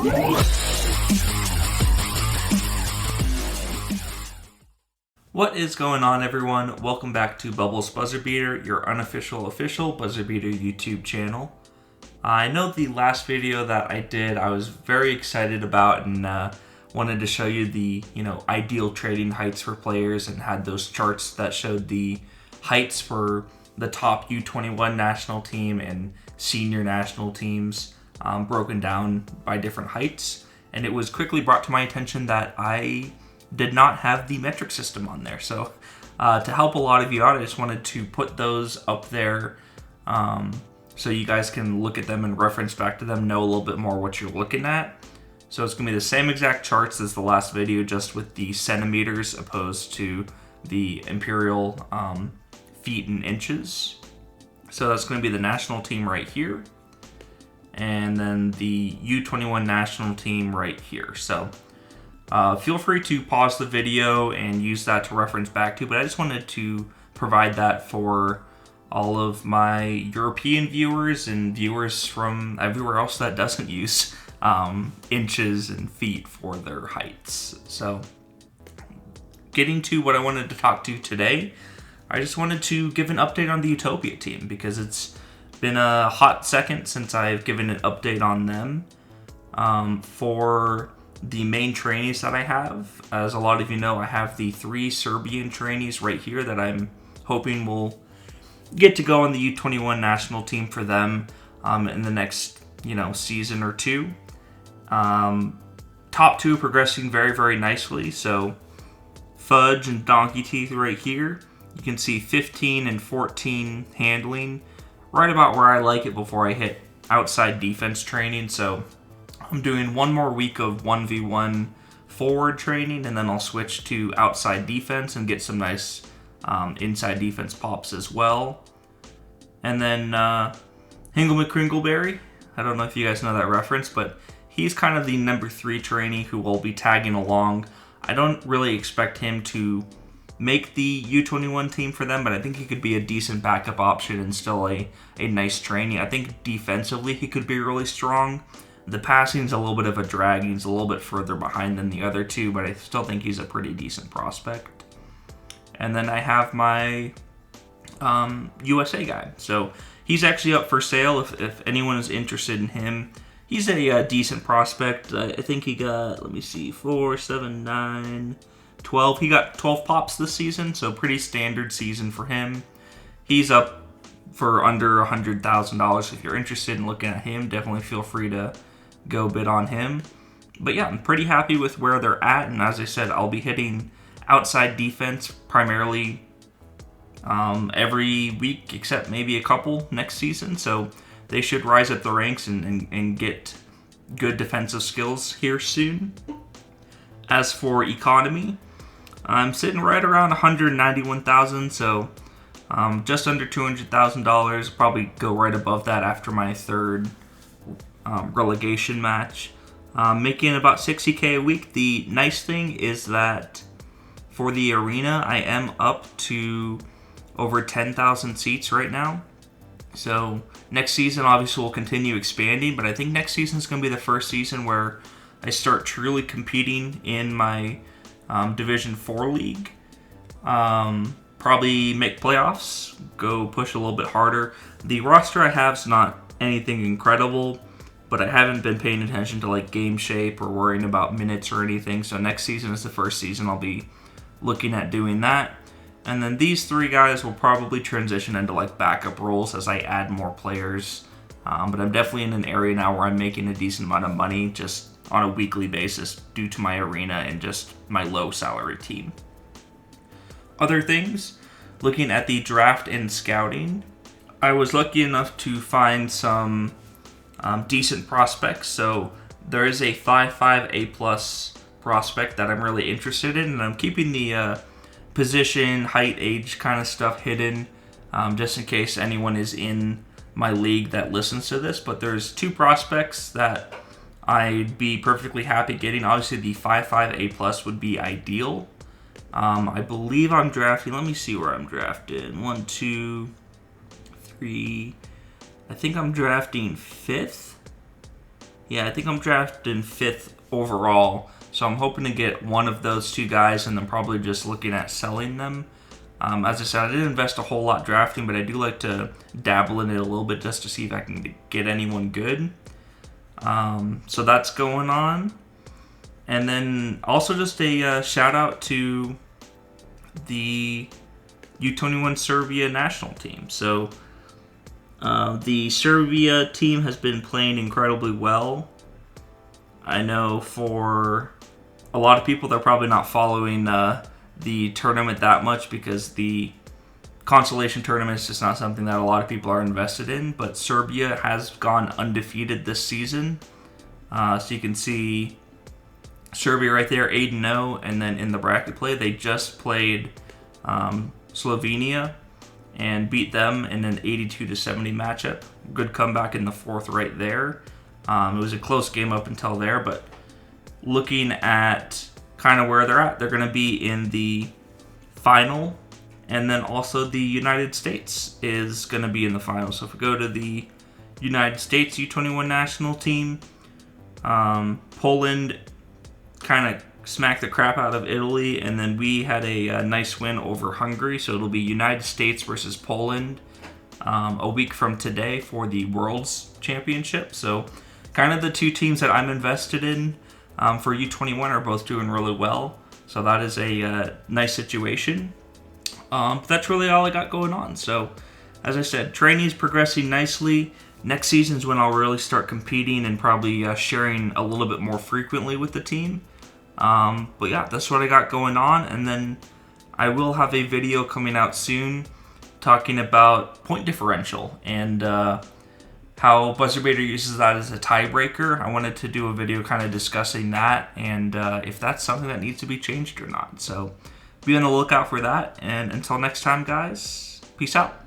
What is going on, everyone? Welcome back to Bubbles BuzzerBeater, your unofficial official BuzzerBeater YouTube channel. I know the last video that I did I was very excited about and wanted to show you the ideal trading heights for players, and had those charts that showed the heights for the top U21 national team and senior national teams broken down by different heights. And it was quickly brought to my attention that I did not have the metric system on there. So to help a lot of you out, I just wanted to put those up there so you guys can look at them and reference back to them, know a little bit more what you're looking at. So it's going to be the same exact charts as the last video, just with the centimeters opposed to the imperial feet and inches. So that's going to be the national team right here, and then the U21 national team right here. So feel free to pause the video and use that to reference back to, but I just wanted to provide that for all of my European viewers and viewers from everywhere else that doesn't use inches and feet for their heights. So getting to what I wanted to talk to today, I just wanted to give an update on the Utopia team, because it's been a hot second since I've given an update on them. For the main trainees that I have, as a lot of you know, I have the 3 Serbian trainees right here that I'm hoping will get to go on the U21 national team for them in the next season or two. Top 2 progressing very, very nicely. So Fudge and Donkey Teeth right here. You can see 15 and 14 handling, right about where I like it before I hit outside defense training. So I'm doing one more week of 1v1 forward training, and then I'll switch to outside defense and get some nice inside defense pops as well. And then Hingle McCringleberry, I don't know if you guys know that reference, but he's kind of the number 3 trainee who will be tagging along. I don't really expect him to make the U21 team for them, but I think he could be a decent backup option and still a nice trainee. I think defensively he could be really strong. The passing's a little bit of a drag. He's a little bit further behind than the other 2, but I still think he's a pretty decent prospect. And then I have my USA guy. So he's actually up for sale if anyone is interested in him. He's a decent prospect. I think he got, let me see, 4, 7, 9, 12. He got 12 pops this season, so pretty standard season for him. He's up for under $100,000. If you're interested in looking at him, definitely feel free to go bid on him. But yeah, I'm pretty happy with where they're at, and as I said, I'll be hitting outside defense primarily every week, except maybe a couple next season. So they should rise up the ranks and get good defensive skills here soon. As for economy, I'm sitting right around 191,000, so just under $200,000. Probably go right above that after my 3rd relegation match. Making about 60K a week. The nice thing is that for the arena, I am up to over 10,000 seats right now. So next season, obviously, will continue expanding, but I think next season is going to be the first season where I start truly competing in my Division 4 league. Probably make playoffs, go push a little bit harder. The roster I have is not anything incredible, but I haven't been paying attention to game shape or worrying about minutes or anything. So next season is the first season I'll be looking at doing that. And then these 3 guys will probably transition into backup roles as I add more players. But I'm definitely in an area now where I'm making a decent amount of money just on a weekly basis due to my arena and just my low salary team. Other things, looking at the draft and scouting, I was lucky enough to find some decent prospects. So there is a 5.5 A+ prospect that I'm really interested in, and I'm keeping the position, height, age kind of stuff hidden just in case anyone is in my league that listens to this. But there's 2 prospects that I'd be perfectly happy getting. Obviously the 5.5 A+ would be ideal. I believe I'm drafting, let me see where I'm drafted. 1, 2, 3, I think I'm drafting 5th. Yeah, I think I'm drafting 5th overall. So I'm hoping to get one of those 2 guys and then probably just looking at selling them. As I said, I didn't invest a whole lot drafting, but I do like to dabble in it a little bit just to see if I can get anyone good. So that's going on. And then also just a shout out to the U21 Serbia national team. So the Serbia team has been playing incredibly well. I know for a lot of people, they're probably not following the tournament that much because the consolation tournament is just not something that a lot of people are invested in. But Serbia has gone undefeated this season. So you can see Serbia right there, 8-0, and then in the bracket play, they just played Slovenia and beat them in an 82-70 matchup. Good comeback in the 4th right there. It was a close game up until there, but looking at kind of where they're at, they're going to be in the final, and then also the United States is going to be in the final. So if we go to the United States U21 national team, Poland kind of smacked the crap out of Italy, and then we had a nice win over Hungary. So it'll be United States versus Poland a week from today for the World's Championship. So kind of the 2 teams that I'm invested in for U21 are both doing really well. So that is a nice situation. But that's really all I got going on. So as I said, trainees progressing nicely. Next season is when I'll really start competing and probably sharing a little bit more frequently with the team. But yeah, that's what I got going on. And then I will have a video coming out soon talking about point differential and how BuzzerBeater uses that as a tiebreaker. I wanted to do a video kind of discussing that and if that's something that needs to be changed or not. So be on the lookout for that. And until next time, guys, peace out.